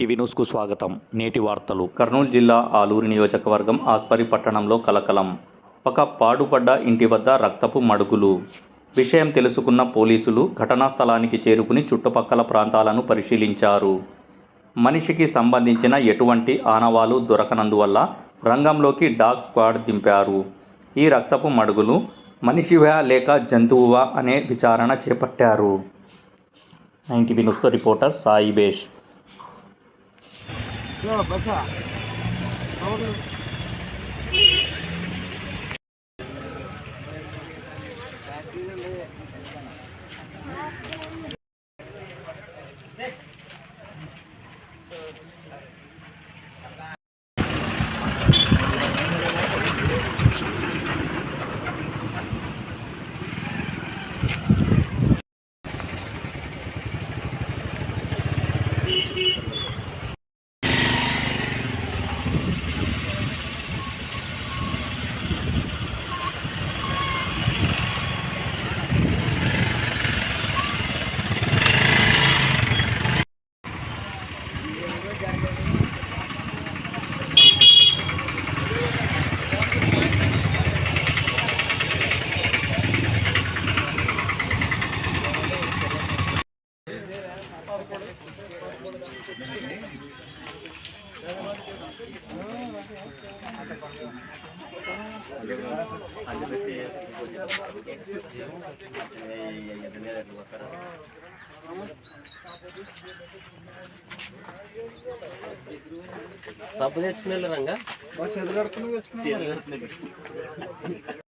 NTV న్యూస్కు స్వాగతం. నేటి వార్తలు. కర్నూలు జిల్లా ఆలూరు నియోజకవర్గం ఆస్పరి పట్టణంలో కలకలం. ఒక పాడుపడ్డ ఇంటి వద్ద రక్తపు మడుగులు. విషయం తెలుసుకున్న పోలీసులు ఘటనా స్థలానికి చేరుకుని చుట్టుపక్కల ప్రాంతాలను పరిశీలించారు. మనిషికి సంబంధించిన ఎటువంటి ఆనవాలు దొరకనందువల్ల రంగంలోకి డాగ్ స్క్వాడ్ దింపారు. ఈ రక్తపు మడుగులు మనిషివా లేక జంతువువా అనే విచారణ చేపట్టారు. ఎన్టీవీ న్యూస్తో రిపోర్టర్ సాయి బేష్. సబ్బు తెచ్చుకునే రంగా